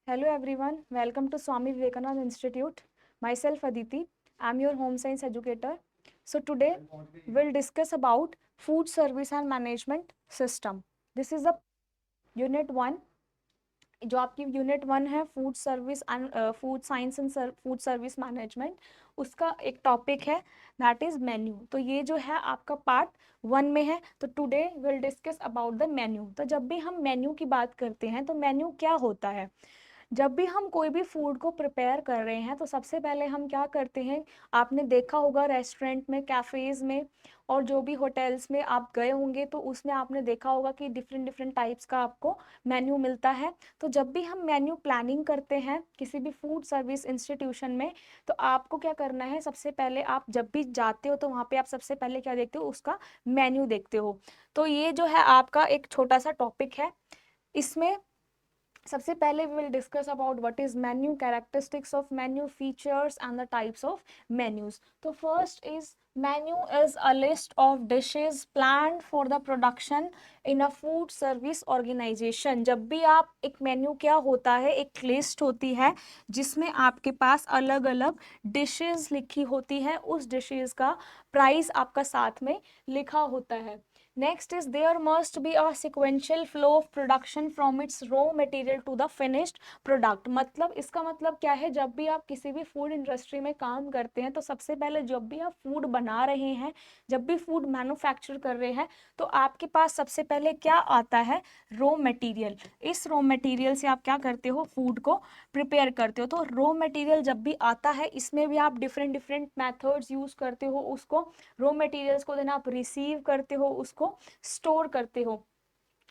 Hello everyone, welcome to Swami Vivekananda Institute. Myself Aditi, I'm your home science educator. So today we'll discuss about food service and management system. This is the unit 1 जो आपकी unit 1 है food service and food science and food service management उसका एक topic है that is menu. तो ये जो है आपका पार्ट 1 में है। तो today will discuss about the menu. तो जब भी हम मेन्यू की बात करते हैं तो मेन्यू क्या होता है। जब भी हम कोई भी फूड को प्रिपेयर कर रहे हैं तो सबसे पहले हम क्या करते हैं, आपने देखा होगा रेस्टोरेंट में, कैफ़ेज़ में और जो भी होटल्स में आप गए होंगे तो उसमें आपने देखा होगा कि डिफरेंट डिफरेंट टाइप्स का आपको मेन्यू मिलता है। तो जब भी हम मेन्यू प्लानिंग करते हैं किसी भी फूड सर्विस इंस्टीट्यूशन में तो आपको क्या करना है, सबसे पहले आप जब भी जाते हो तो वहाँ पे आप सबसे पहले क्या देखते हो, उसका मेन्यू देखते हो। तो ये जो है आपका एक छोटा सा टॉपिक है। इसमें सबसे पहले we will discuss about what is menu, characteristics of menu, features and the types of menus. तो first is menu is a list of dishes planned for the production in a food service organization. जब भी आप एक menu क्या होता है, एक list होती है जिसमें आपके पास अलग अलग डिशेस लिखी होती है, उस डिशेस का प्राइस आपका साथ में लिखा होता है। Next is there must be a sequential flow of production from its raw material to the finished product. मतलब इसका मतलब क्या है, जब भी आप किसी भी फूड इंडस्ट्री में काम करते हैं तो सबसे पहले जब भी आप फूड बना रहे हैं, जब भी फूड मैन्युफैक्चर कर रहे हैं तो आपके पास सबसे पहले क्या आता है, रॉ मटेरियल। इस रॉ मटेरियल से आप क्या करते हो, फूड को प्रिपेयर करते हो। तो रॉ मटेरियल जब भी आता है इसमें भी आप डिफरेंट डिफरेंट मेथड्स यूज करते हो उसको रॉ मटेरियल्स को, देन आप रिसीव करते हो, उसको स्टोर करते हो,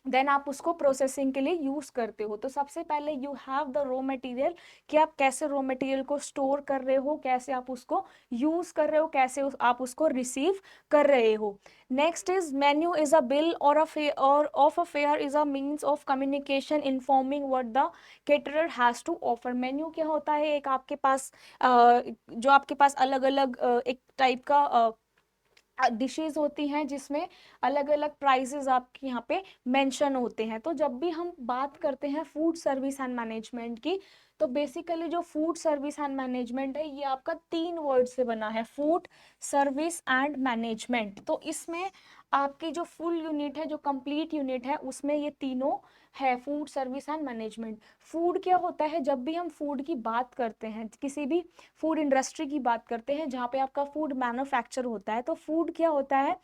देन आप उसको प्रोसेसिंग के लिए यूज करते हो। तो सबसे पहले you have the raw material कि आप कैसे रॉ मटेरियल को स्टोर कर रहे हो, कैसे आप उसको यूज कर रहे हो, कैसे आप उसको रिसीव कर रहे हो। Next is menu is a bill और of a fare is a means of communication informing what the caterer has to offer. Menu क्या होता है, एक आपके पास जो आपके पास अलग अलग एक टाइप का डिशेज होती हैं जिसमें अलग अलग प्राइसेस आपके यहाँ पे मेंशन होते हैं। तो जब भी हम बात करते हैं फूड सर्विस एंड मैनेजमेंट की, तो बेसिकली जो फूड सर्विस एंड मैनेजमेंट है ये आपका 3 वर्ड से बना है, फूड सर्विस एंड मैनेजमेंट। तो इसमें आपकी जो फुल यूनिट है, जो कंप्लीट यूनिट है, उसमें ये तीनों है, food service and management. Food क्या होता है, जब भी हम फूड की बात करते हैं, किसी भी फूड इंडस्ट्री की बात करते हैं जहाँ पे आपका फूड मैन्युफैक्चर होता है, तो फूड क्या होता है,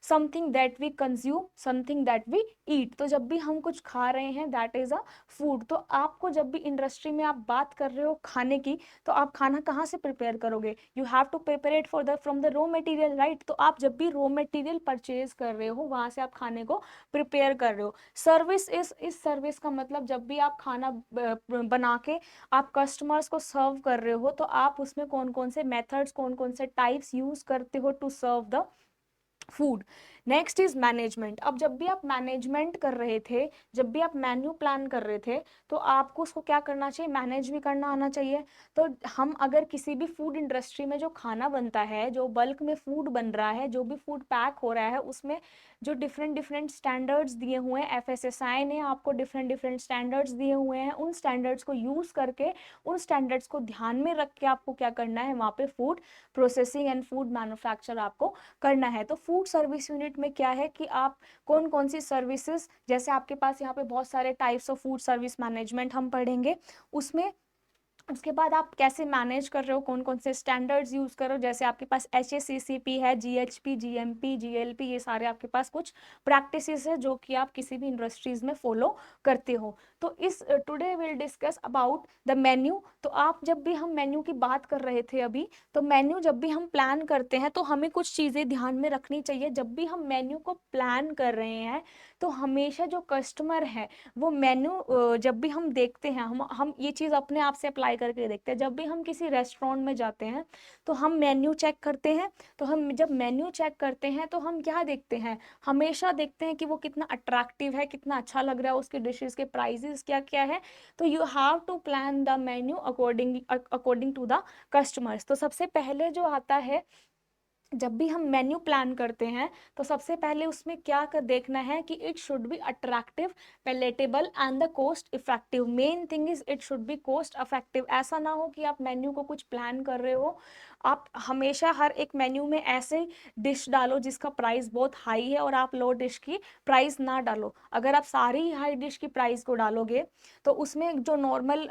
something that we consume, something that we eat. तो जब भी हम कुछ खा रहे हैं दैट इज अ फूड। तो आपको जब भी इंडस्ट्री में आप बात कर रहे हो खाने की, तो आप खाना कहाँ से प्रिपेयर करोगे, you have to prepare it for the from the raw material, right. तो आप जब भी रॉ मटेरियल परचेज कर रहे हो वहां से आप खाने को प्रिपेयर कर रहे हो। सर्विस इस सर्विस का मतलब जब भी आप खाना बना के आप कस्टमर्स को सर्व कर रहे हो तो आप उसमें कौन कौन से मेथड्स, कौन कौन से टाइप्स यूज करते हो to serve the food. Next is management. अब जब भी आप मैनेजमेंट कर रहे थे, जब भी आप मेन्यू प्लान कर रहे थे, तो आपको उसको क्या करना चाहिए, मैनेज भी करना आना चाहिए। तो हम अगर किसी भी फूड इंडस्ट्री में जो खाना बनता है, जो बल्क में फूड बन रहा है, जो भी फूड पैक हो रहा है, उसमें जो डिफरेंट डिफरेंट स्टैंडर्ड्स दिए हुए हैं, एफएसएसआई ने आपको डिफरेंट डिफरेंट स्टैंडर्ड्स दिए हुए हैं, उन स्टैंडर्ड्स को यूज करके, उन स्टैंडर्ड्स को ध्यान में रख के आपको क्या करना है, वहाँ पे food processing and food manufacture आपको करना है। तो फूड सर्विस यूनिट में क्या है कि आप कौन कौन सी सर्विसेज, जैसे आपके पास यहाँ पे बहुत सारे types of food service management हम पढ़ेंगे, उसमें उसके बाद आप कैसे मैनेज कर रहे हो, कौन कौन से स्टैंडर्ड्स यूज कर रहे हो। जैसे आपके पास HACCP है, GHP, GMP, GLP, ये सारे आपके पास कुछ प्रैक्टिसेस है जो कि आप किसी भी इंडस्ट्रीज में फॉलो करते हो। तो इस today will discuss about the menu. तो आप जब भी हम मेन्यू की बात कर रहे थे अभी, तो मेन्यू जब भी हम प्लान करते हैं तो हमें कुछ चीज़ें ध्यान में रखनी चाहिए। जब भी हम मेन्यू को प्लान कर रहे हैं तो हमेशा जो कस्टमर है वो मेन्यू जब भी हम देखते हैं, हम ये चीज़ अपने आप से अप्लाई करके देखते हैं। जब भी हम किसी रेस्टोरेंट में जाते हैं तो हम मेन्यू चेक करते हैं। तो हम जब मेन्यू चेक करते हैं तो हम क्या देखते हैं, हमेशा देखते हैं कि वो कितना अट्रैक्टिव है, कितना अच्छा लग रहा है, उसके डिशेस के प्राइसेस क्या क्या है। तो you have to plan the menu according to the customers. तो सबसे पहले जो आता है जब भी हम मेन्यू प्लान करते हैं तो सबसे पहले उसमें क्या कर देखना है कि it should be attractive, palatable and the cost effective. Main thing is it should be cost effective. ऐसा ना हो कि आप मेन्यू को कुछ प्लान कर रहे हो, आप हमेशा हर एक मेन्यू में ऐसे डिश डालो जिसका प्राइस बहुत हाई है और आप लो डिश की प्राइस ना डालो। अगर आप सारी हाई डिश की प्राइस को डालोगे तो उसमें जो नॉर्मल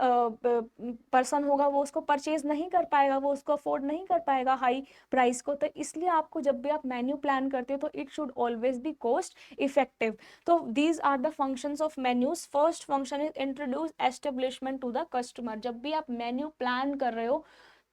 पर्सन होगा वो उसको परचेज नहीं कर पाएगा, वो उसको अफोर्ड नहीं कर पाएगा हाई प्राइस को। तो इसलिए आपको जब भी आप मेन्यू प्लान करते हो तो it should always be cost effective. तो these are the functions of menus. First function is introduce establishment to the customer. जब भी आप मेन्यू प्लान कर रहे हो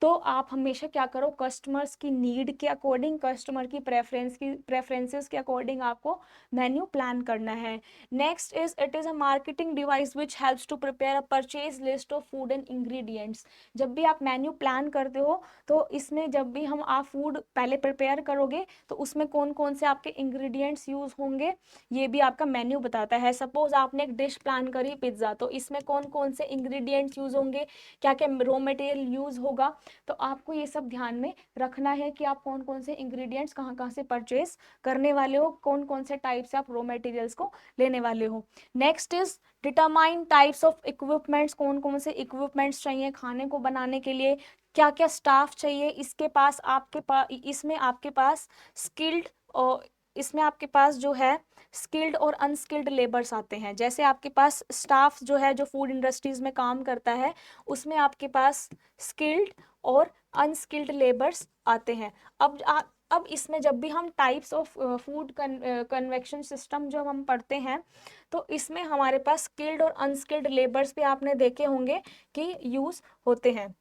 तो आप हमेशा क्या करो, कस्टमर्स की नीड के अकॉर्डिंग, कस्टमर की प्रेफरेंसेस के अकॉर्डिंग आपको मेन्यू प्लान करना है। Next is it is a marketing device which helps to prepare a purchase list of food and ingredients. जब भी आप मेन्यू प्लान करते हो तो इसमें जब भी हम आप फूड पहले प्रिपेयर करोगे तो उसमें कौन कौन से आपके इंग्रेडिएंट्स यूज होंगे ये भी आपका मेन्यू बताता है। सपोज आपने एक डिश प्लान करी पिज्ज़ा, तो इसमें कौन कौन से इंग्रेडिएंट्स यूज होंगे, क्या क्या रॉ मटेरियल यूज होगा, तो आपको ये सब ध्यान में रखना है कि आप कौन कौन से इंग्रेडिएंट्स कहाँ कहाँ से परचेज करने वाले हो, कौन कौन से टाइप से आप रॉ मटेरियल्स को लेने वाले हो। Next is determine types of equipments. कौन कौन से इक्विपमेंट्स चाहिए खाने को बनाने के लिए, क्या क्या स्टाफ चाहिए, इसके पास आपके पास इसमें आपके पास स्किल्ड और इसमें आपके पास जो है स्किल्ड और अनस्किल्ड लेबर्स आते हैं। जैसे आपके पास स्टाफ जो है जो फूड इंडस्ट्रीज में काम करता है उसमें आपके पास स्किल्ड और अनस्किल्ड लेबर्स आते हैं। अब इसमें जब भी हम types of food convection system जब हम पढ़ते हैं तो इसमें हमारे पास स्किल्ड और अनस्किल्ड लेबर्स भी आपने देखे होंगे कि यूज होते हैं।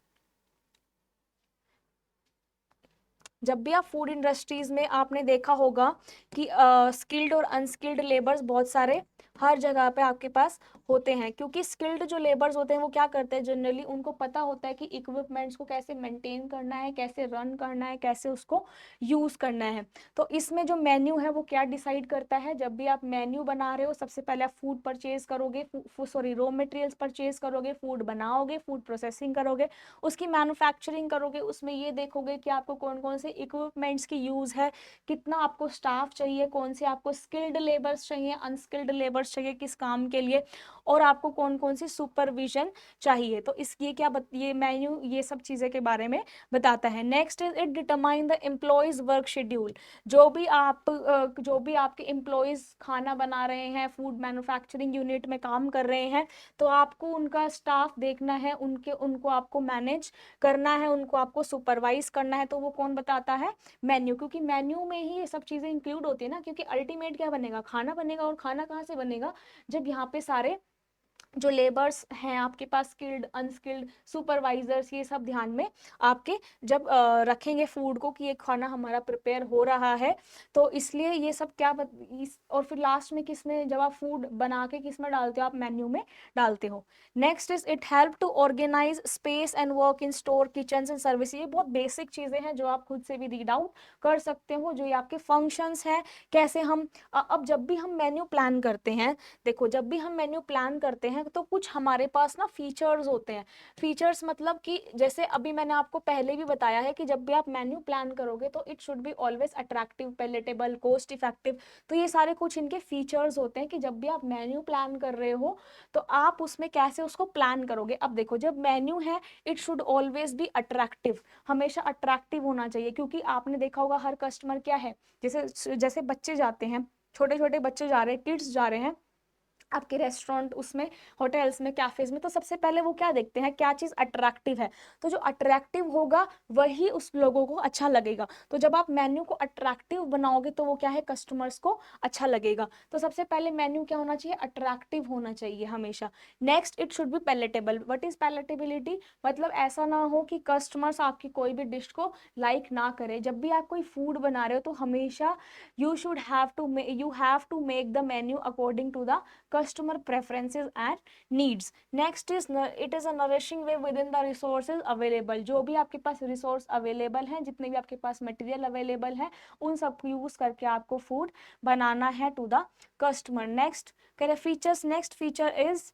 जब भी आप फूड इंडस्ट्रीज में आपने देखा होगा कि स्किल्ड और अनस्किल्ड लेबर्स बहुत सारे हर जगह पे आपके पास होते हैं, क्योंकि स्किल्ड जो लेबर्स होते हैं वो क्या करते हैं, जनरली उनको पता होता है कि इक्विपमेंट्स को कैसे मेंटेन करना है, कैसे रन करना है, कैसे उसको यूज करना है। तो इसमें जो मेन्यू है वो क्या डिसाइड करता है, जब भी आप मेन्यू बना रहे हो सबसे पहले आप फूड परचेज करोगे, सॉरी रॉ मटेरियल्स परचेज करोगे, फूड बनाओगे, फूड प्रोसेसिंग करोगे, उसकी मैन्युफैक्चरिंग करोगे, उसमें ये देखोगे कि आपको कौन कौन से इक्विपमेंट्स की यूज है, कितना आपको स्टाफ चाहिए, कौन से आपको स्किल्ड लेबर्स चाहिए, अनस्किल्ड लेबर्स चाहिए किस काम के लिए, और आपको कौन कौन सी सुपरविजन चाहिए। तो इस ये क्या ये मेन्यू ये सब चीजें के बारे में बताता है। Next is it determine the employees work schedule. जो भी आपके एम्प्लॉयज खाना बना रहे हैं, फूड मैन्युफैक्चरिंग यूनिट में काम कर रहे हैं, तो आपको उनका स्टाफ देखना है, उनको आपको मैनेज करना है, उनको आपको सुपरवाइज करना है। तो वो कौन बताता है, मेन्यू, क्योंकि मेन्यू में ही ये सब चीजें इंक्लूड होती है ना, क्योंकि अल्टीमेट क्या बनेगा, खाना बनेगा, और खाना कहाँ से बनेगा, जब यहाँ पे सारे जो लेबर्स हैं आपके पास, स्किल्ड अनस्किल्ड सुपरवाइजर्स, ये सब ध्यान में आपके जब रखेंगे फूड को कि ये खाना हमारा प्रिपेयर हो रहा है। तो इसलिए ये सब और फिर लास्ट में किसमें, जब आप फूड बना के किसमें डालते हो, आप मेन्यू में डालते हो। Next is it help to organise space and work in store kitchen and service. ये बहुत बेसिक चीजें हैं जो आप खुद से भी रीड आउट कर सकते हो, जो ये आपके फंक्शंस हैं, कैसे हम अब जब भी हम मेन्यू प्लान करते हैं, देखो जब भी हम मेन्यू प्लान करते हैं तो कुछ हमारे पास ना फीचर्स होते हैं। फीचर्स मतलब कि जैसे अभी मैंने आपको पहले भी बताया है कि जब भी आप मेन्यू प्लान करोगे तो it should be always attractive, palatable, cost effective. तो ये सारे कुछ इनके फीचर्स होते हैं कि जब भी आप मेन्यू प्लान कर रहे हो तो आप उसमें कैसे उसको प्लान करोगे। अब देखो जब मेन्यू है it should always be attractive, हमेशा अट्रैक्टिव होना चाहिए, क्योंकि आपने देखा होगा हर कस्टमर क्या है, जैसे जैसे बच्चे जाते हैं, छोटे छोटे बच्चे जा रहे हैं, किड्स जा रहे हैं आपके रेस्टोरेंट, उसमें होटल्स में, कैफेज में, तो सबसे पहले वो क्या देखते हैं, क्या चीज अट्रैक्टिव है। तो जो अट्रैक्टिव होगा वही उस लोगों को अच्छा लगेगा। तो जब आप मेन्यू को अट्रैक्टिव बनाओगे तो वो क्या है, कस्टमर्स को अच्छा लगेगा। तो सबसे पहले मेन्यू क्या होना चाहिए, अट्रैक्टिव होना चाहिए हमेशा। Next it should be palatable. What is palatability, मतलब ऐसा ना हो कि कस्टमर्स आपकी कोई भी डिश को लाइक ना करे। जब भी आप कोई फूड बना रहे हो तो हमेशा you have to make the menu according to the customer preferences and needs. Next is it is a nourishing way within the resources available. जो भी आपके पास रिसोर्स अवेलेबल हैं, जितने भी आपके पास मटेरियल अवेलेबल है, उन सबको यूज करके आपको फूड बनाना है टू द कस्टमर। नेक्स्ट कह रहे features, next feature is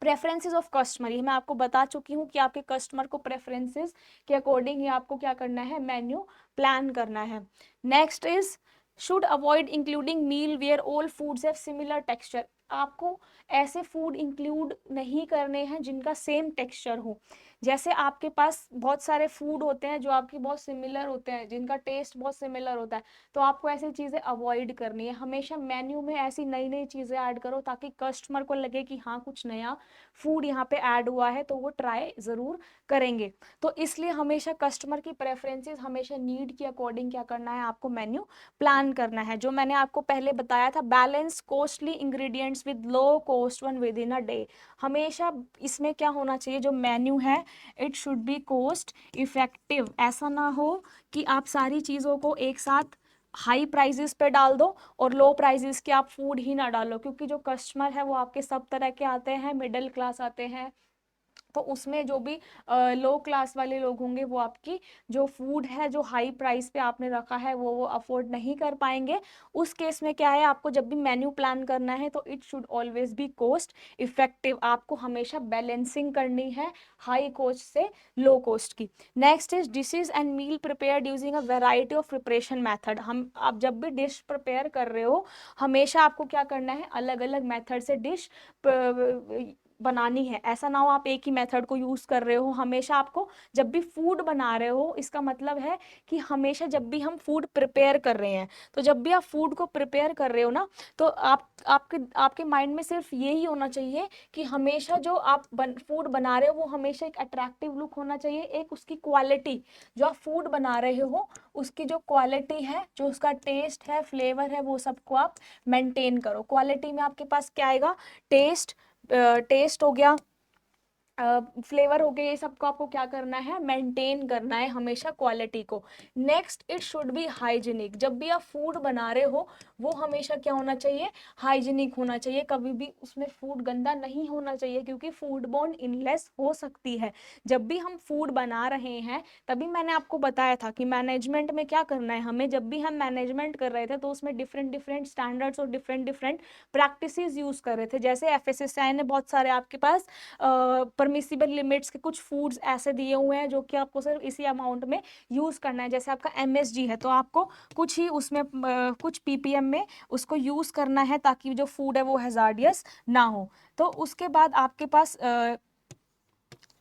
preferences of customer, ये मैं आपको बता चुकी हूँ कि आपके कस्टमर को प्रेफरेंसेस के अकॉर्डिंग ही आपको क्या करना है, मेन्यू प्लान करना है। Next is should avoid including meal where all foods have similar texture. आपको ऐसे फूड इंक्लूड नहीं करने हैं जिनका सेम टेक्सचर हो। जैसे आपके पास बहुत सारे फूड होते हैं जो आपकी बहुत सिमिलर होते हैं, जिनका टेस्ट बहुत सिमिलर होता है, तो आपको ऐसी चीज़ें अवॉइड करनी है। हमेशा मेन्यू में ऐसी नई नई चीज़ें ऐड करो ताकि कस्टमर को लगे कि हाँ कुछ नया फूड यहाँ पे ऐड हुआ है, तो वो ट्राई ज़रूर करेंगे। तो इसलिए हमेशा कस्टमर की प्रेफरेंसेस, हमेशा नीड के अकॉर्डिंग क्या करना है, आपको मेन्यू प्लान करना है। जो मैंने आपको पहले बताया था, balance costly ingredients with low cost one with in a day. हमेशा इसमें क्या होना चाहिए, जो मेन्यू है it should be cost effective. ऐसा ना हो कि आप सारी चीज़ों को एक साथ हाई प्राइजेस पे डाल दो और लो प्राइजेस के आप फूड ही ना डालो, क्योंकि जो कस्टमर है वो आपके सब तरह के आते हैं, मिडिल क्लास आते हैं, तो उसमें जो भी लो क्लास वाले लोग होंगे वो आपकी जो फूड है जो हाई प्राइस पे आपने रखा है वो अफोर्ड नहीं कर पाएंगे। उस केस में क्या है, आपको जब भी मेन्यू प्लान करना है तो it should always be cost effective. आपको हमेशा बैलेंसिंग करनी है हाई कॉस्ट से लो कॉस्ट की। Next is dishes and meal prepared using a variety of preparation method. हम आप जब भी डिश प्रिपेयर कर रहे हो, हमेशा आपको क्या करना है, अलग अलग मेथड से डिश बनानी है। ऐसा ना हो आप एक ही मेथड को यूज कर रहे हो। हमेशा आपको जब भी फूड बना रहे हो, इसका मतलब है कि हमेशा जब भी हम फूड प्रिपेयर कर रहे हैं, तो जब भी आप फूड को प्रिपेयर कर रहे हो ना, तो आपके माइंड में सिर्फ यही होना चाहिए कि हमेशा जो आप फूड बना रहे हो वो हमेशा एक अट्रैक्टिव लुक होना चाहिए। एक उसकी क्वालिटी, जो आप फूड बना रहे हो उसकी जो क्वालिटी है, जो उसका टेस्ट है, फ्लेवर है, वो सबको आप मेंटेन करो। क्वालिटी में आपके पास क्या आएगा, टेस्ट हो गया, फ्लेवर हो गया, ये सबको आपको क्या करना है, मेंटेन करना है हमेशा क्वालिटी को। Next, it should be hygienic. जब भी आप फूड बना रहे हो वो हमेशा क्या होना चाहिए, हाइजीनिक होना चाहिए। कभी भी उसमें फूड गंदा नहीं होना चाहिए, क्योंकि फूड बॉर्न इलनेस हो सकती है। जब भी हम फूड बना रहे हैं, तभी मैंने आपको बताया था कि मैनेजमेंट में क्या करना है हमें। जब भी हम मैनेजमेंट कर रहे थे तो उसमें डिफरेंट डिफरेंट स्टैंडर्ड्स और डिफरेंट डिफरेंट प्रैक्टिसेस यूज कर रहे थे। जैसे एफएसएसआई ने बहुत सारे आपके पास परमिसिबल लिमिट्स के कुछ फूड्स ऐसे दिए हुए हैं जो कि आपको सिर्फ इसी अमाउंट में यूज करना है। जैसे आपका एमएसजी है तो आपको कुछ ही उसमें कुछ पीपीएम में उसको यूज करना है ताकि जो फूड है वो हैजार्डियस ना हो। तो उसके बाद आपके पास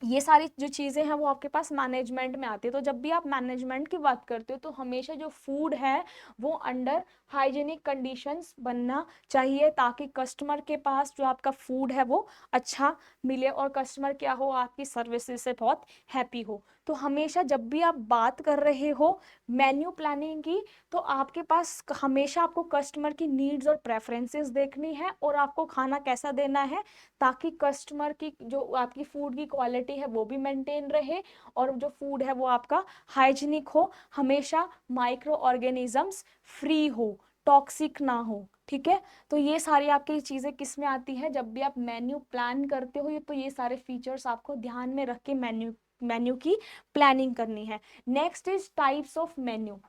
ये सारी जो चीज़ें हैं वो आपके पास मैनेजमेंट में आती है। तो जब भी आप मैनेजमेंट की बात करते हो तो हमेशा जो फूड है वो अंडर हाइजीनिक कंडीशंस बनना चाहिए, ताकि कस्टमर के पास जो आपका फूड है वो अच्छा मिले और कस्टमर क्या हो, आपकी सर्विसेज से बहुत हैप्पी हो। तो हमेशा जब भी आप बात कर रहे हो मेन्यू प्लानिंग की, तो आपके पास हमेशा आपको कस्टमर की नीड्स और प्रेफरेंसेस देखनी है और आपको खाना कैसा देना है ताकि कस्टमर की जो आपकी फूड की क्वालिटी है वो भी मेंटेन रहे और जो फूड है वो आपका हाइजीनिक हो, हमेशा माइक्रो ऑर्गेनिजम्स फ्री हो, टॉक्सिक ना हो। ठीक है, तो ये सारी आपकी चीज़ें किस में आती है, जब भी आप मेन्यू प्लान करते हो तो ये सारे फीचर्स आपको ध्यान में रख के मेन्यू की प्लानिंग करनी है। Next is types of menu.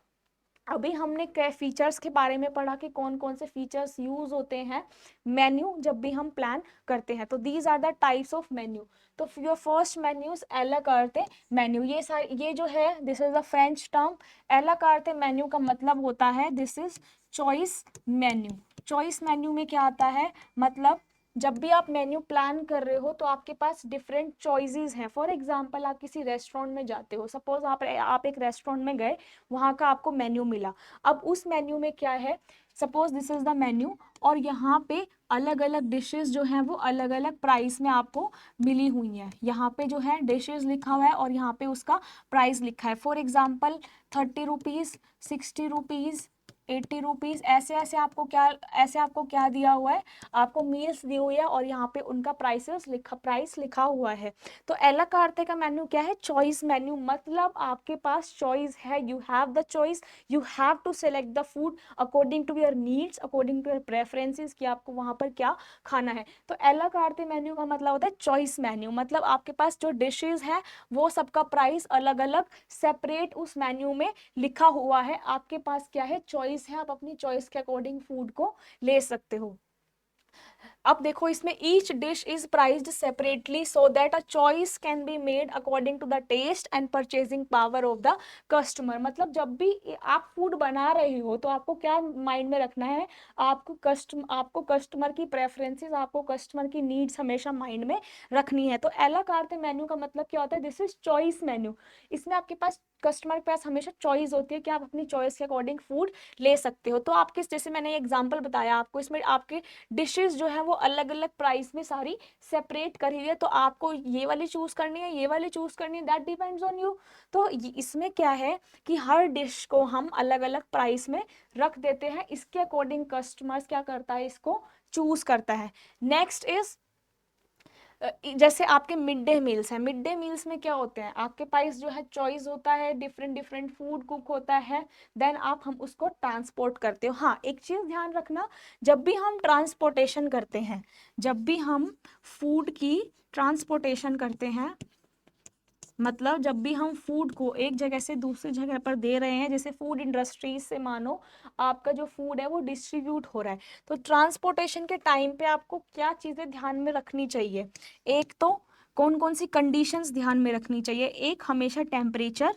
अभी हमने फीचर्स के बारे में पढ़ा कि कौन कौन से फीचर्स यूज होते हैं मेन्यू जब भी हम प्लान करते हैं। तो these are the types of menu. तो your first menus a la carte menu. ये जो है this is a French term. A la carte menu का मतलब होता है this is choice menu. Choice menu में क्या आता है, मतलब जब भी आप मेन्यू प्लान कर रहे हो तो आपके पास डिफरेंट चॉइसेस हैं। फॉर एग्जांपल आप किसी रेस्टोरेंट में जाते हो, सपोज आप एक रेस्टोरेंट में गए, वहाँ का आपको मेन्यू मिला। अब उस मेन्यू में क्या है, suppose this is the menu और यहाँ पे अलग अलग डिशेस जो हैं वो अलग अलग प्राइस में आपको मिली हुई हैं। यहाँ पे जो है डिशेस लिखा हुआ है और यहाँ पे उसका प्राइस लिखा है। For example 30 rupees, 60 rupees, 80 rupees, ऐसे आपको क्या दिया हुआ है, आपको मील्स दी हुई है और यहाँ पे उनका प्राइस लिखा हुआ है। तो एला कार्टे का मेन्यू क्या है, चॉइस मेन्यू। मतलब आपके पास चॉइस है, you have the choice, you have to select the food according to your needs, according to your preferences कि आपको वहाँ पर क्या खाना है। तो एला कार्टे मेन्यू का मतलब होता है चॉइस मेन्यू। मतलब आपके पास जो डिशेज है वो सबका प्राइस अलग अलग सेपरेट उस मेन्यू में लिखा हुआ है। आपके पास क्या है, चॉइस है, आप अपनी चॉइस के अकॉर्डिंग फूड को ले सकते हो। अब देखो इसमें each dish is priced separately so that a choice can be made according to the taste and purchasing power of the customer. मतलब जब भी आप फूड बना रहे हो तो आपको क्या माइंड में रखना है, आपको कस्टमर की प्रेफरेंसेस, आपको कस्टमर की नीड्स हमेशा माइंड में रखनी है। तो एला कार्टे मेन्यू का मतलब क्या होता है, दिस इज चॉइस मेन्यू। इसमें आपके पास कस्टमर के पास हमेशा चॉइस होती है कि आप अपनी चॉइस के अकॉर्डिंग फूड ले सकते हो। तो आपके जैसे मैंने एग्जांपल बताया आपको, इसमें आपके डिशेस जो है वो अलग अलग प्राइस में सारी सेपरेट करी हुई है, तो आपको ये वाली चूज करनी है, ये वाली चूज करनी है, दैट डिपेंड्स ऑन यू। तो इसमें क्या है कि हर डिश को हम अलग अलग प्राइस में रख देते हैं, इसके अकॉर्डिंग कस्टमर्स क्या करता है, इसको चूज करता है। नेक्स्ट इज जैसे आपके मिड डे मील्स हैं, मिड डे मील्स में क्या होते हैं, आपके पास जो है चॉइस होता है, डिफरेंट डिफरेंट फूड कुक होता है, देन हम उसको ट्रांसपोर्ट करते हो। हाँ, एक चीज ध्यान रखना, जब भी हम ट्रांसपोर्टेशन करते हैं, जब भी हम फूड की ट्रांसपोर्टेशन करते हैं, मतलब जब भी हम फूड को एक जगह से दूसरी जगह पर दे रहे हैं, जैसे फूड इंडस्ट्रीज से मानो आपका जो फूड है वो डिस्ट्रीब्यूट हो रहा है, तो ट्रांसपोर्टेशन के टाइम पे आपको क्या चीज़ें ध्यान में रखनी चाहिए। एक तो कौन कौन सी कंडीशंस ध्यान में रखनी चाहिए, एक हमेशा टेम्परेचर,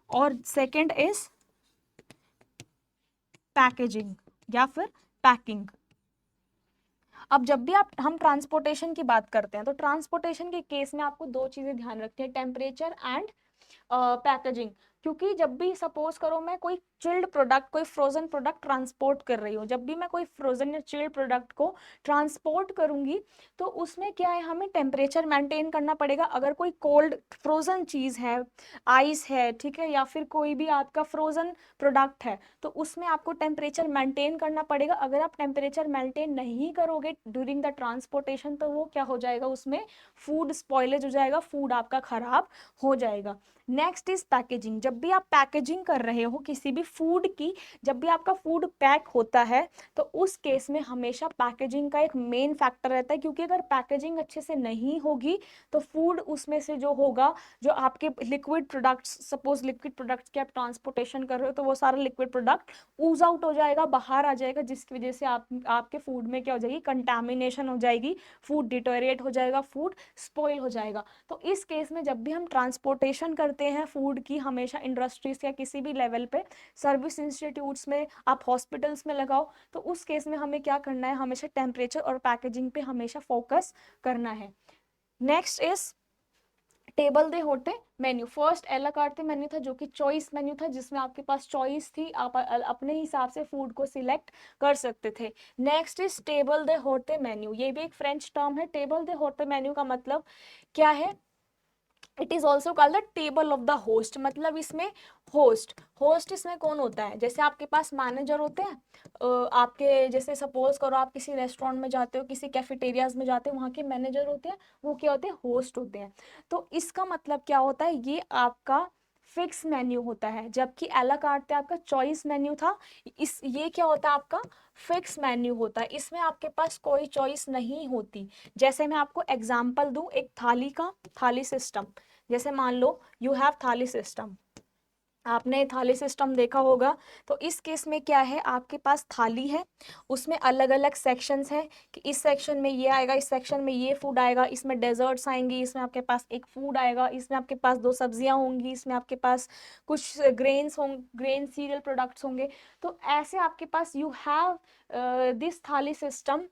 और सेकंड इज पैकेजिंग या फिर पैकिंग। अब जब भी हम ट्रांसपोर्टेशन की बात करते हैं, तो ट्रांसपोर्टेशन के केस में आपको दो चीज़ें ध्यान रखनी है, टेम्परेचर एंड पैकेजिंग। क्योंकि जब भी सपोज करो मैं कोई चिल्ड प्रोडक्ट, कोई फ्रोजन प्रोडक्ट ट्रांसपोर्ट कर रही हूँ, जब भी मैं कोई फ्रोजन या चिल्ड प्रोडक्ट को ट्रांसपोर्ट करूंगी तो उसमें क्या है, हमें टेम्परेचर मेंटेन करना पड़ेगा। अगर कोई कोल्ड फ्रोजन चीज़ है, आइस है, ठीक है, या फिर कोई भी आपका फ्रोजन प्रोडक्ट है, तो उसमें आपको टेम्परेचर मेंटेन करना पड़ेगा। अगर आप टेम्परेचर मेंटेन नहीं करोगे ड्यूरिंग द ट्रांसपोर्टेशन, तो वो क्या हो जाएगा, उसमें फूड स्पॉइलेज हो जाएगा, फूड आपका खराब हो जाएगा। Next is packaging. जब भी आप पैकेजिंग कर रहे हो किसी भी फूड की, जब भी आपका फूड पैक होता है, तो उस केस में हमेशा पैकेजिंग का एक मेन फैक्टर रहता है, क्योंकि अगर पैकेजिंग अच्छे से नहीं होगी तो फूड उसमें से जो होगा, जो आपके liquid products, suppose liquid products की आप ट्रांसपोर्टेशन कर रहे हो, तो वो सारा लिक्विड प्रोडक्ट ऊज आउट हो जाएगा, बाहर आ जाएगा, जिसकी वजह से आपके फूड में क्या हो जाएगी, कंटामिनेशन हो जाएगी, फूड डिटोरेट हो जाएगा, फूड स्पॉइल हो जाएगा। तो इस केस में जब भी हम ट्रांसपोर्टेशन करते हैं फूड की, हमेशा इंडस्ट्रीज या किसी भी लेवल पे, सर्विस इंस्टीट्यूट्स में, आप हॉस्पिटल्स में लगाओ, तो उस केस में हमें क्या करना है, हमेशा टेम्परेचर और पैकेजिंग पे हमेशा फोकस करना है। Next is table de hote menu. First एला कार्टे मेन्यू था जो कि चॉइस मेन्यू था, जिसमें आपके पास चॉइस थी, आप अपने हिसाब से फूड को सिलेक्ट कर सकते थे। Next is table de hote menu, ये भी एक फ्रेंच टर्म है। टेबल दे होते मेन्यू का मतलब क्या है, it is also called the table of the host. मतलब इसमें होस्ट इसमें कौन होता है, जैसे आपके पास मैनेजर होते हैं, आपके जैसे सपोज करो आप किसी रेस्टोरेंट में जाते हो, किसी कैफेटेरियाज में जाते हो, वहाँ के मैनेजर होते हैं, वो क्या होते हैं, होस्ट होते हैं। तो इसका मतलब क्या होता है, ये आपका फिक्स मेन्यू होता है, जबकि एला कार्टे आपका चॉइस मेन्यू था। ये क्या होता है, आपका फिक्स मेन्यू होता है, इसमें आपके पास कोई चॉइस नहीं होती। जैसे मैं आपको एग्जांपल दूं एक थाली का, थाली सिस्टम, जैसे मान लो यू हैव थाली सिस्टम, आपने थाली सिस्टम देखा होगा। तो इस केस में क्या है, आपके पास थाली है, उसमें अलग अलग सेक्शंस हैं, कि इस सेक्शन में ये आएगा, इस सेक्शन में ये फूड आएगा, इसमें डेजर्ट्स आएंगी, इसमें आपके पास एक फूड आएगा, इसमें आपके पास दो सब्जियां होंगी, इसमें आपके पास कुछ ग्रेन्स होंगे, ग्रेन सीरियल प्रोडक्ट्स होंगे। तो ऐसे आपके पास यू हैव दिस थाली सिस्टम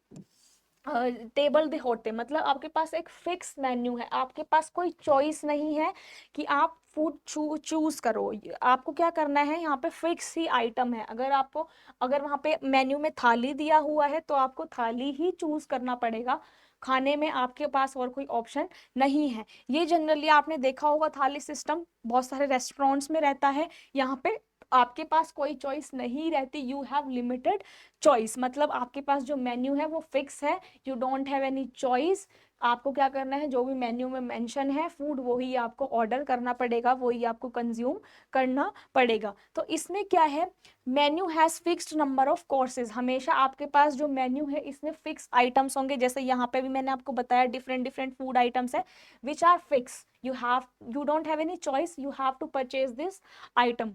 टेबल दे होते, मतलब आपके पास एक फिक्स मेन्यू है, आपके पास कोई चॉइस नहीं है कि आप फूड चूज करो। आपको क्या करना है, यहाँ पे फिक्स ही आइटम है। अगर वहाँ पे मेन्यू में थाली दिया हुआ है तो आपको थाली ही चूज करना पड़ेगा, खाने में आपके पास और कोई ऑप्शन नहीं है। ये जनरली आपने देखा होगा, थाली सिस्टम बहुत सारे रेस्टोरेंट्स में रहता है। यहाँ पे आपके पास कोई चॉइस नहीं रहती, यू हैव लिमिटेड चॉइस, मतलब आपके पास जो मेन्यू है वो फिक्स है, you don't have any choice. आपको क्या करना है, जो भी मेन्यू में मेंशन है फूड, वही आपको ऑर्डर करना पड़ेगा, वही आपको कंज्यूम करना पड़ेगा। तो इसमें क्या है, menu has fixed number of courses, हमेशा आपके पास जो मेन्यू है इसमें फिक्स आइटम्स होंगे। जैसे यहाँ पे भी मैंने आपको बताया डिफरेंट डिफरेंट फूड आइटम्स है which are fix, you don't have any choice, you have to purchase this item.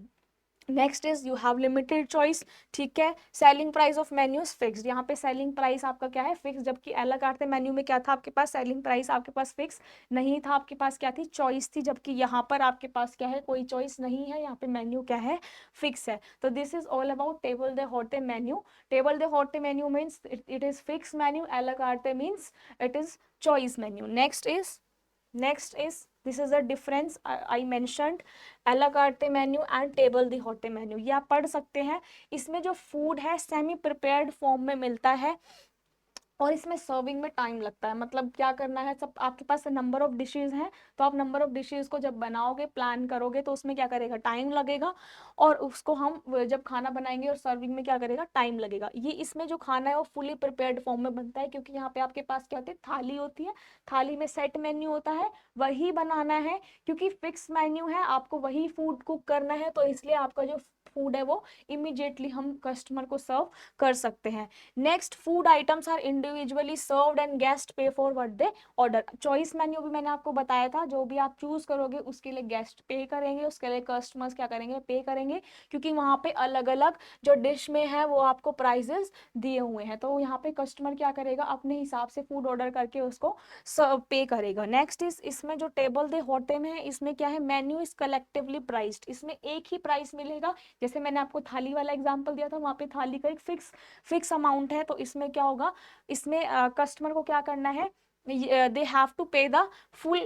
Next is you have limited choice, ठीक है। Selling price of menus fixed, यहाँ पे सेलिंग प्राइस आपका क्या है, fix, जबकि आ la कार्टे मेन्यू में क्या था आपके पास, सेलिंग प्राइस आपके पास फिक्स नहीं था, आपके पास क्या थी, चॉइस थी, जबकि यहाँ पर आपके पास क्या है, कोई चॉइस नहीं है, यहाँ पे मेन्यू क्या है, फिक्स है। तो this is all about table de hote menu. Table de hote menu means it is fix menu, a la carte means it is choice menu. Next is this is a difference I mentioned, a la carte menu and table d'hote menu, ये आप पढ़ सकते हैं। इसमें जो food है semi prepared form में मिलता है और इसमें सर्विंग में टाइम लगता है। मतलब क्या करना है, सब आपके पास नंबर ऑफ डिशेज हैं, तो आप नंबर ऑफ डिशेज को जब बनाओगे, प्लान करोगे, तो उसमें क्या करेगा, टाइम लगेगा, और उसको हम जब खाना बनाएंगे और सर्विंग में क्या करेगा, टाइम लगेगा। ये इसमें जो खाना है वो फुली प्रिपेयर्ड फॉर्म में बनता है, क्योंकि यहाँ पे आपके पास क्या होती है, थाली होती है, थाली में सेट मेन्यू होता है, वही बनाना है, क्योंकि फिक्स मेन्यू है, आपको वही फूड कुक करना है, तो इसलिए आपका जो फूड है वो इमीडिएटली हम कस्टमर को सर्व कर सकते हैं। Next, food items are individually served and guest pay for what they order. Choice menu भी मैंने आपको बताया था, जो भी आप चूज करोगे उसके लिए गेस्ट पे करेंगे, उसके लिए कस्टमर्स क्या करेंगे, पे करेंगे, क्योंकि वहां पे अलग अलग जो डिश में है वो आपको प्राइजेस दिए हुए हैं, तो यहाँ पे कस्टमर क्या करेगा, अपने हिसाब से फूड ऑर्डर करके उसको पे करेगा। नेक्स्ट इज, इसमें जो टेबल दे होटे में है, इसमें क्या है, मेन्यू इज कलेक्टिवली प्राइस्ड, इसमें एक ही प्राइस मिलेगा। जैसे मैंने आपको थाली वाला एग्जांपल दिया था, वहां पे थाली का एक फिक्स अमाउंट है, तो इसमें क्या होगा, इसमें कस्टमर को क्या करना है, दे हैव टू पे द फुल,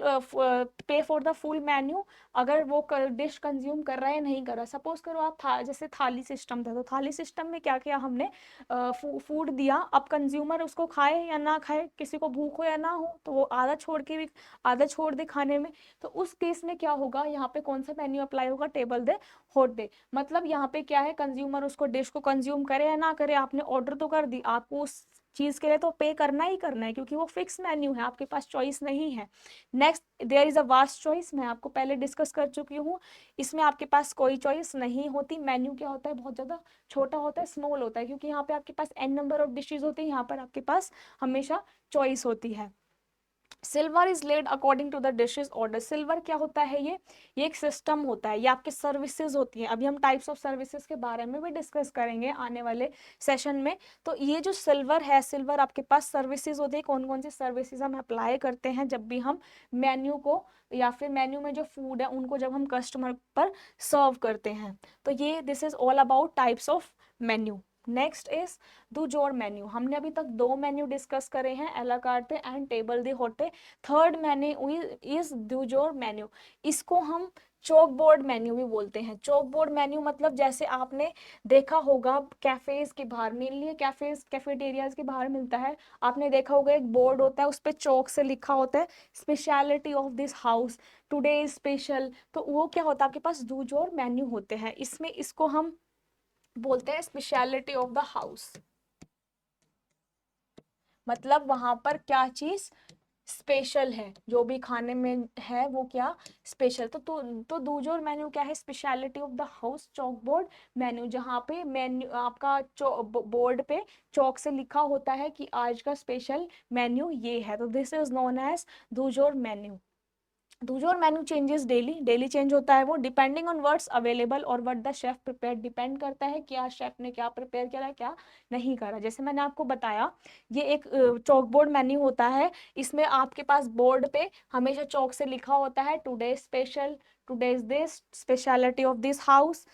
पे फॉर द फुल मेन्यू, अगर वो डिश कंज्यूम कर रहा है नहीं कर रहा। सपोज करो आप जैसे थाली सिस्टम था, तो थाली सिस्टम में क्या किया हमने, फूड दिया, अब कंज्यूमर उसको खाए या ना खाए, किसी को भूख हो या ना हो, तो वो आधा छोड़ के भी आधा छोड़ दे खाने में, तो उस केस में क्या होगा, यहाँ पे कौन सा मेन्यू अप्लाई होगा, टेबल दे होट दे। मतलब यहाँ पे क्या है, कंज्यूमर उसको डिश को कंज्यूम करे या ना करे, आपने ऑर्डर तो कर दी, आपको उस चीज के लिए तो पे करना ही करना है, क्योंकि वो फिक्स मेन्यू है, आपके पास चॉइस नहीं है। Next, there is a vast choice, मैं आपको पहले डिस्कस कर चुकी हूँ, इसमें आपके पास कोई चॉइस नहीं होती। मेन्यू क्या होता है, बहुत ज्यादा छोटा होता है, स्मॉल होता है, क्योंकि यहाँ पे आपके पास एन नंबर ऑफ डिशेज होती है, यहाँ पर आपके पास हमेशा चॉइस होती है। Silver is led according to the dishes order. Silver क्या होता है, ये एक सिस्टम होता है, ये आपके सर्विसेज होती हैं। अभी हम टाइप्स ऑफ सर्विसेज के बारे में भी डिस्कस करेंगे आने वाले सेशन में। तो ये जो सिल्वर है, सिल्वर आपके पास सर्विसेज होती है, कौन कौन सी सर्विसेज हम अप्लाई करते हैं जब भी हम मेन्यू को, या फिर मेन्यू में जो फूड है उनको जब हम कस्टमर पर सर्व करते हैं। तो ये this is all about types of menu. Next is du jour menu. हमने अभी तक दो मेन्यू डिस्कस करे हैं, a la carte and table de hote. Third menu is du jour menu, इसको हम चौक बोर्ड मेन्यू भी बोलते हैं। चौक बोर्ड मेन्यू मतलब जैसे आपने देखा होगा कैफेज के बाहर, मेनली कैफेज कैफेटेरियाज के बाहर मिलता है, आपने देखा होगा एक बोर्ड होता है, उस पर चौक से लिखा होता है speciality of this house, today special. तो वो क्या होता है, आपके पास दो जोर मेन्यू होते हैं, इसमें इसको हम बोलते हैं स्पेशलिटी ऑफ द हाउस। मतलब वहां पर क्या चीज स्पेशल है, जो भी खाने में है वो क्या स्पेशल। तो दूजोर मेन्यू क्या है, speciality of the house Chowk board menu, जहाँ पे मेन्यू आपका बोर्ड पे चौक से लिखा होता है कि आज का स्पेशल मेन्यू ये है, तो this is known as du jour menu. दूसरा, और menu changes daily, daily change होता है वो, डिपेंडिंग ऑन वर्ड्स अवेलेबल और what the chef prepare, depend करता है कि आज शेफ ने क्या प्रिपेयर करा, क्या नहीं करा। जैसे मैंने आपको बताया, ये एक चौक बोर्ड मेन्यू होता है, इसमें आपके पास बोर्ड पे हमेशा चौक से लिखा होता है today special, today is this speciality of this house.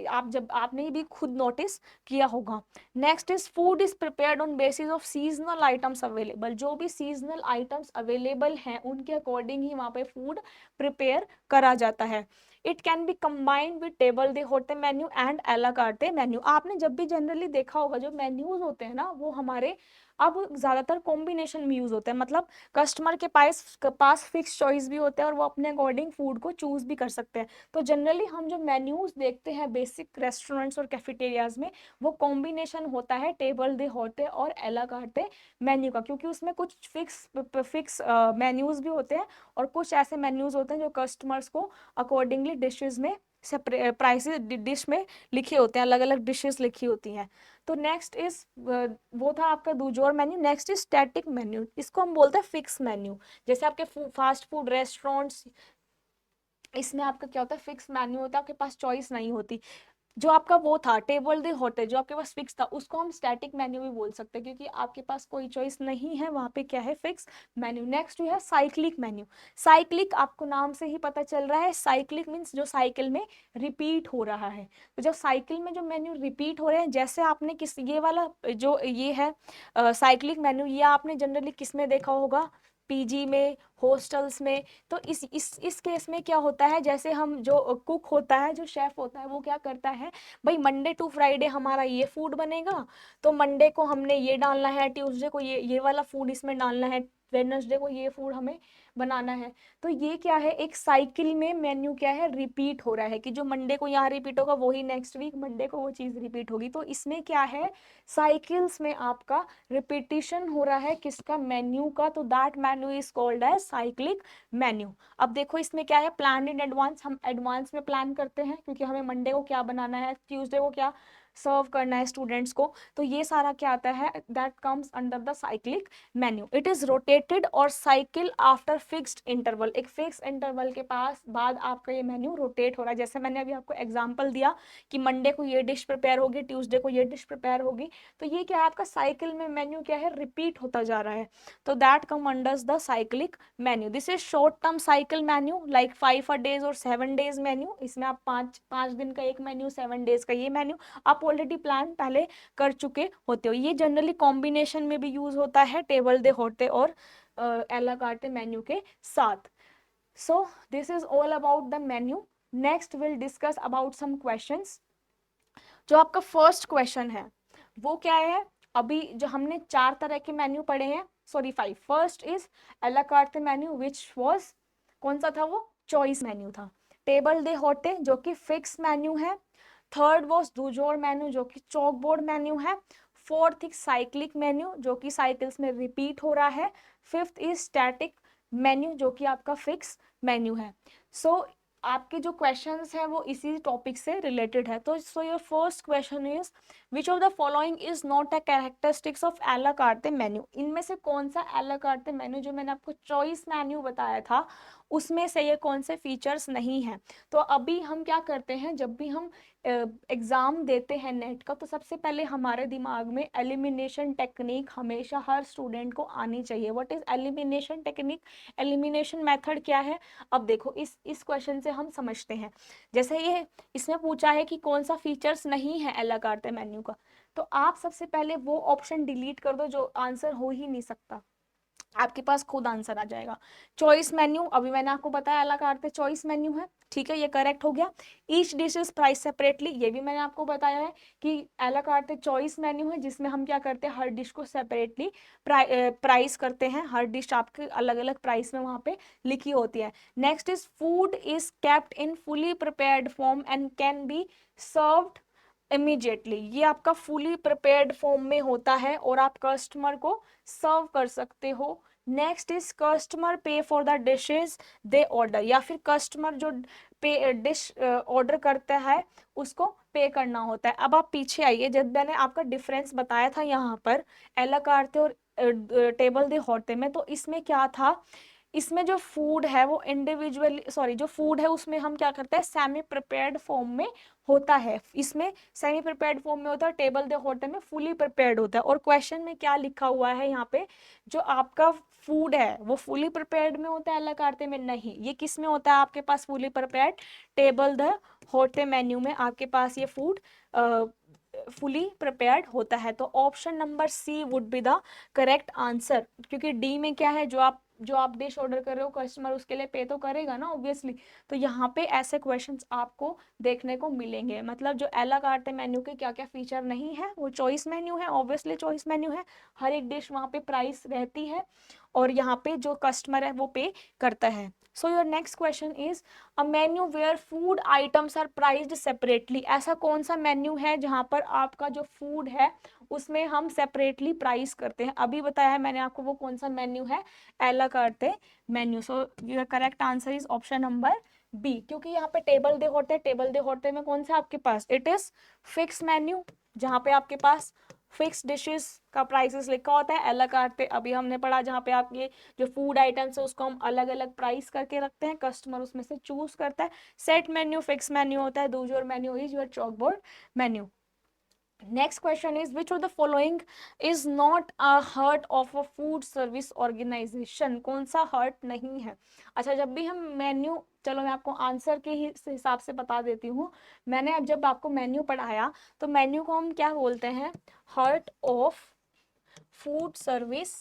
आप जब आपने भी खुद नोटिस किया होगा। Next is food is prepared on basis of seasonal items available, जो भी सीजनल आइटम्स अवेलेबल हैं उनके अकॉर्डिंग ही वहाँ पे फूड प्रिपेयर करा जाता है। It can be combined with table de hote menu and एला कार्टे मेन्यू। आपने जब भी जनरली देखा होगा जो मेन्यूज होते हैं ना, वो हमारे अब ज्यादातर कॉम्बिनेशन में यूज होते हैं, मतलब कस्टमर के पास फिक्स चॉइस भी होते हैं और वो अपने अकॉर्डिंग फूड को चूज भी कर सकते हैं। तो जनरली हम जो मेन्यूज देखते हैं बेसिक रेस्टोरेंट्स और कैफेटेरियाज में, वो कॉम्बिनेशन होता है टेबल दे होते और एला कार्टे मेन्यू का, क्योंकि उसमें कुछ फिक्स मेन्यूज भी होते हैं और कुछ ऐसे मेन्यूज होते हैं जो कस्टमर्स को अकॉर्डिंगली डिशेज में प्राइसेस डिश में लिखे होते हैं, अलग अलग डिशेस लिखी होती हैं। तो नेक्स्ट इज वो था आपका du jour menu. Next is static menu, इसको हम बोलते हैं फिक्स मेन्यू। जैसे आपके फास्ट फूड रेस्टोरेंट्स, इसमें आपका क्या होता है, फिक्स मेन्यू होता है, आपके पास चॉइस नहीं होती। जो आपका वो था टेबल दे होते जो आपके पास फिक्स था उसको हम स्टैटिक मेन्यू भी बोल सकते हैं, क्योंकि आपके पास कोई चॉइस नहीं है, वहां पे क्या है फिक्स मेन्यू। नेक्स्ट जो है साइक्लिक मेन्यू। साइक्लिक आपको नाम से ही पता चल रहा है, साइक्लिक मीन्स जो साइकिल में रिपीट हो रहा है। तो जब साइकिल में जो मेन्यू रिपीट हो रहे हैं, जैसे आपने किस ये वाला जो ये है साइक्लिक मेन्यू, ये आपने जनरली किस में देखा होगा, पीजी में, हॉस्टल्स में। तो इस केस में क्या होता है, जैसे हम जो कुक होता है, जो शेफ होता है, वो क्या करता है, भाई मंडे टू फ्राइडे हमारा ये फूड बनेगा, तो मंडे को हमने ये डालना है, ट्यूसडे को ये वाला फूड इसमें डालना है, वेडनेसडे को ये फूड हमें बनाना है। तो ये क्या है, एक साइकिल में मेन्यू क्या है, रिपीट हो रहा है, कि जो मंडे को यहाँ रिपीट होगा वही नेक्स्ट वीक मंडे को वो चीज़ रिपीट होगी। तो इसमें क्या है, साइकिल्स में आपका रिपीटिशन हो रहा है किसका, मेन्यू का। तो that menu is called as cyclic menu. अब देखो इसमें क्या है, प्लान इन एडवांस, हम एडवांस में प्लान करते हैं, क्योंकि हमें मंडे को क्या बनाना है, ट्यूसडे को क्या सर्व करना है स्टूडेंट्स को। तो ये सारा क्या आता है, that comes under the cyclic menu. It is rotated और साइकिल आफ्टर फिक्स्ड इंटरवल, एक फिक्स इंटरवल के पास बाद आपका ये मेन्यू रोटेट हो रहा है। जैसे मैंने अभी आपको एग्जांपल दिया कि मंडे को ये डिश प्रिपेयर होगी, ट्यूसडे को ये डिश प्रिपेयर होगी। तो ये क्या है, आपका साइकिल में मेन्यू क्या है, रिपीट होता जा रहा है। तो that come under the cyclic menu. This is short term cycle menu, like 5 days और 7 days मेन्यू। इसमें आप पाँच दिन का एक मेन्यू, 7 days का ये मेन्यू आप ऑलरेडी प्लान पहले कर चुके होते हो। ये जनरली कॉम्बिनेशन में भी यूज होता है टेबल दे होते और एला कार्टे मेन्यू के साथ। So this is all about the menu. Next will discuss about some questions. जो आपका फर्स्ट क्वेश्चन है वो क्या है, अभी जो हमने 4 तरह के मेन्यू पढ़े हैं, सॉरी 5। फर्स्ट इज एला कार्टे मेन्यू विच वाज, कौन सा था वो, चॉइस मेन्यू था। टेबल दे होते जो कि फिक्स मेन्यू है। थर्ड वॉज दूजोर मेन्यू जो कि चौक बोर्ड मेन्यू है। फोर्थ इज साइक्लिक मेन्यू जो कि साइकिल्स में रिपीट हो रहा है। फिफ्थ इज स्टैटिक मेन्यू जो कि आपका फिक्स मेन्यू है। सो आपके जो क्वेश्चंस हैं वो इसी टॉपिक से रिलेटेड है। तो so your first question is which of the following is not a characteristics of एला कार्टे मेन्यू। इनमें से कौन सा एला कार्टे मेन्यू, जो मैंने आपको चॉइस मेन्यू बताया था, उसमें से ये कौन से फीचर्स नहीं है। तो अभी हम क्या करते हैं, जब भी हम एग्जाम देते हैं नेट का, तो सबसे पहले हमारे दिमाग में एलिमिनेशन टेक्निक हमेशा हर स्टूडेंट को आनी चाहिए। What is elimination technique, elimination method क्या है। अब देखो इस क्वेश्चन से हम समझते हैं। जैसे ये इसमें पूछा है कि कौन सा फीचर्स नहीं है एला कार्टे मेन्यू का, तो आप सबसे पहले वो ऑप्शन डिलीट कर दो जो आंसर हो ही नहीं सकता, आपके पास खुद आंसर आ जाएगा। चॉइस मेन्यू, अभी मैंने आपको बताया अला कार्टे चॉइस मेन्यू है, ठीक है, ये करेक्ट हो गया। Each dish is price separately, ये भी मैंने आपको बताया है कि अला कार्टे चॉइस मेन्यू है जिसमें हम क्या करते हैं, हर डिश को सेपरेटली प्राइस करते हैं, हर डिश आपके अलग अलग प्राइस में वहां पे लिखी होती है। Next is food is kept in fully prepared form and can be served immediately. ये आपका फुली प्रिपेयर्ड फॉर्म में होता है और आप कस्टमर को सर्व कर सकते हो। नेक्स्ट इज कस्टमर पे for the dishes they order, या फिर कस्टमर जो पे डिश ऑर्डर करता है उसको पे करना होता है। अब आप पीछे आइए, जब मैंने आपका डिफरेंस बताया था यहाँ पर एला कार्टे और टेबल दे होते में, तो इसमें क्या था, इसमें जो फूड है वो इंडिविजुअली, सॉरी जो फूड है उसमें हम क्या करते हैं, सेमी प्रिपेयर्ड फॉर्म में होता है। इसमें सेमी प्रिपेयर्ड फॉर्म में होता है, टेबल दे होटल में फुली प्रिपेयर्ड होता है। और क्वेश्चन में क्या लिखा हुआ है यहाँ पे, जो आपका फूड है वो फुली प्रिपेयर्ड में होता है, अला कार्ते में नहीं। ये किस में होता है आपके पास fully prepared, table de hote menu में आपके पास ये फूड फुली प्रिपेयर्ड होता है। तो option number C would be the correct answer, क्योंकि डी में क्या है, जो आप डिश ऑर्डर कर रहे हो कस्टमर उसके लिए पे तो करेगा ना ऑब्वियसली। तो यहाँ पे ऐसे क्वेश्चंस आपको देखने को मिलेंगे। मतलब जो एला कार्टे मेन्यू के क्या क्या फीचर नहीं है, वो चॉइस मेन्यू है, ऑब्वियसली चॉइस मेन्यू है, हर एक डिश वहाँ पे प्राइस रहती है और यहाँ पे जो कस्टमर है वो पे करता है। So your next question is a menu where food items are priced separately. ऐसा कौन सा मेन्यू है जहाँ पर आपका जो फूड है उसमें हम सेपरेटली प्राइस करते हैं। अभी बताया है मैंने आपको वो कौन सा मेन्यू है, a la carte menu. So your correct answer is option number B, क्योंकि यहाँ पे टेबल दे होते में कौन सा आपके पास, इट इज फिक्स मेन्यू, जहाँ पे आपके पास फिक्स डिशेस का प्राइसेस लिखा होता है, अलग काटते अभी हमने पढ़ा, जहाँ पे आप ये जो फूड आइटम्स है उसको हम अलग अलग प्राइस करके रखते हैं, कस्टमर उसमें से चूज करता है। सेट मेन्यू, फिक्स मेन्यू होता है, Dooj your menu is your chalkboard menu. Next question is, which of the following is not a hurt of a food service organization? कौन सा हर्ट नहीं है? अच्छा, जब भी हम मेन्यू, चलो मैं आपको आंसर के ही हिसाब से बता देती हूँ। मैंने अब जब आपको मेन्यू पढ़ाया तो मेन्यू को हम क्या बोलते हैं? Hurt of food service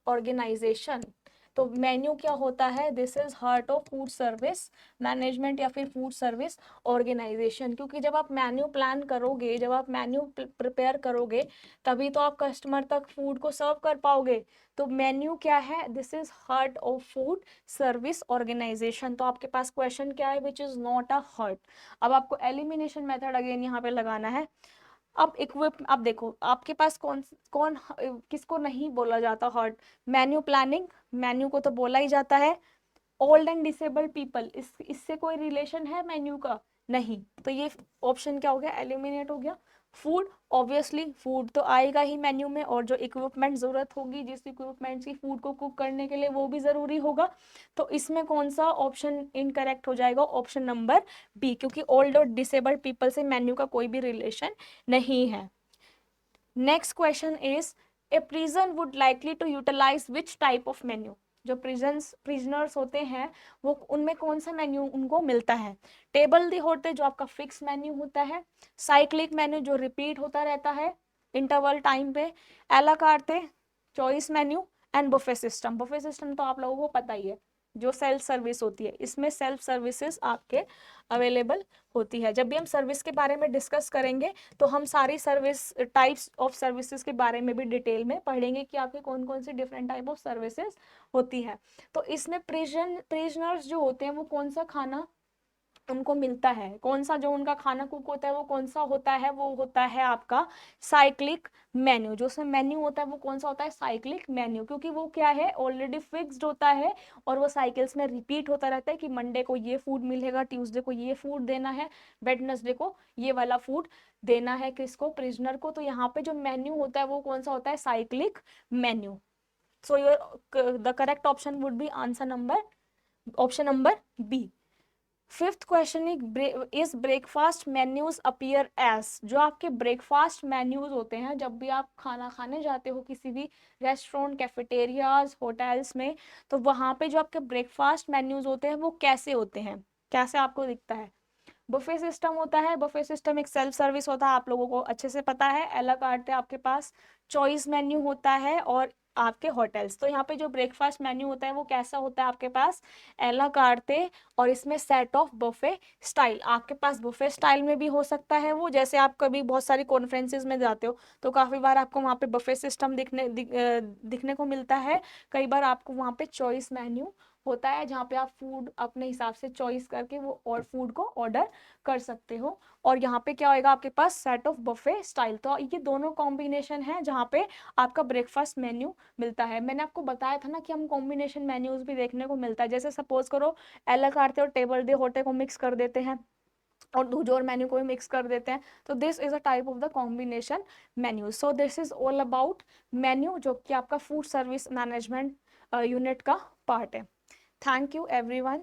organisation. तो मेन्यू क्या होता है? This is heart of food service management या फिर फूड सर्विस ऑर्गेनाइजेशन। क्योंकि जब आप मेन्यू प्लान करोगे, जब आप मेन्यू प्रिपेयर करोगे, तभी तो आप कस्टमर तक फूड को सर्व कर पाओगे। तो मेन्यू क्या है? This is heart of food service organisation. तो आपके पास क्वेश्चन क्या है? Which is not a hurt. अब आपको एलिमिनेशन मेथड अगेन यहाँ पे लगाना है। अब देखो आपके पास कौन कौन किसको नहीं बोला जाता हर्ट? मेन्यू प्लानिंग, मेन्यू को तो बोला ही जाता है। ओल्ड एंड डिसेबल्ड पीपल, इससे कोई रिलेशन है मेन्यू का? नहीं। तो ये ऑप्शन क्या हो गया? एलिमिनेट हो गया। फूड, ऑब्वियसली फूड तो आएगा ही मेन्यू में, और जो इक्विपमेंट जरूरत होगी, जिस इक्विपमेंट की फूड को कुक करने के लिए, वो भी जरूरी होगा। तो इसमें कौन सा ऑप्शन इनकरेक्ट हो जाएगा? ऑप्शन नंबर बी, क्योंकि ओल्ड और डिसेबल्ड पीपल से मेन्यू का कोई भी रिलेशन नहीं है। Next question is, a prison would likely to utilise which type of menu? जो प्रिजनर्स होते हैं वो उनमें कौन सा मेन्यू उनको मिलता है? टेबल दी होते जो आपका फिक्स मेन्यू होता है, साइक्लिक मेन्यू जो रिपीट होता रहता है इंटरवल टाइम पे, एला कार्टे, choice menu, and buffet system. Buffet system तो आप लोगों को पता ही है, जो सेल्फ सर्विस होती है। इसमें सेल्फ सर्विसेज आपके अवेलेबल होती है। जब भी हम सर्विस के बारे में डिस्कस करेंगे तो हम सारी सर्विस टाइप्स ऑफ सर्विसेज के बारे में भी डिटेल में पढ़ेंगे कि आपके कौन कौन सी डिफरेंट टाइप ऑफ सर्विसेज होती है। तो इसमें प्रिजनर्स जो होते हैं वो कौन सा खाना उनको मिलता है, कौन सा जो उनका खाना कुक होता है वो कौन सा होता है? वो होता है आपका साइक्लिक मेन्यू। जो उसमें मेन्यू होता है वो कौन सा होता है? Cyclic menu. क्योंकि वो क्या है? ऑलरेडी फिक्स्ड होता है, और वो साइकिल्स में रिपीट होता रहता है कि मंडे को ये फूड मिलेगा, ट्यूसडे को ये फूड देना है, वेडनेसडे को ये वाला फूड देना है। किसको? प्रिजनर को। तो यहाँ पे जो मेन्यू होता है वो कौन सा होता है? Cyclic menu. So your the correct option would be answer number, option number B. Fifth question is breakfast menus appear as? जो आपके ब्रेकफास्ट मेन्यूज होते हैं, जब भी आप खाना खाने जाते हो किसी भी रेस्टोरेंट, कैफेटेरियाज, होटल्स में, तो वहां पे जो आपके ब्रेकफास्ट मेन्यूज होते हैं वो कैसे होते हैं? कैसे आपको दिखता है? बुफे सिस्टम होता है। बुफे सिस्टम एक सेल्फ सर्विस होता है, आप लोगों को अच्छे से पता है। अलग कार्ट है आपके पास, चॉइस मेन्यू होता है, और आपके होटल्स। तो यहाँ पे जो ब्रेकफास्ट मेन्यू होता है वो कैसा होता है आपके पास? एला कार्टे, और इसमें सेट ऑफ बुफे स्टाइल। आपके पास बुफे स्टाइल में भी हो सकता है वो, जैसे आप कभी बहुत सारी कॉन्फ्रेंसेज में जाते हो तो काफी बार आपको वहाँ पे बुफे सिस्टम दिखने को मिलता है। कई बार आपको वहाँ पे चॉइस मेन्यू होता है, जहाँ पे आप फूड अपने हिसाब से चॉइस करके वो और फूड को ऑर्डर कर सकते हो। और यहाँ पे क्या होएगा आपके पास? Set of buffet style. तो ये दोनों कॉम्बिनेशन है जहाँ पे आपका ब्रेकफास्ट मेन्यू मिलता है। मैंने आपको बताया था ना कि हम कॉम्बिनेशन मेन्यूज भी देखने को मिलता है। जैसे सपोज करो एला कार्टे और टेबल दे होटे को मिक्स कर देते हैं, और दूजोर मेन्यू को भी मिक्स कर देते हैं। तो this is a type of the combination menu. So this is all about menu, जो कि आपका फूड सर्विस मैनेजमेंट यूनिट का पार्ट है। Thank you everyone.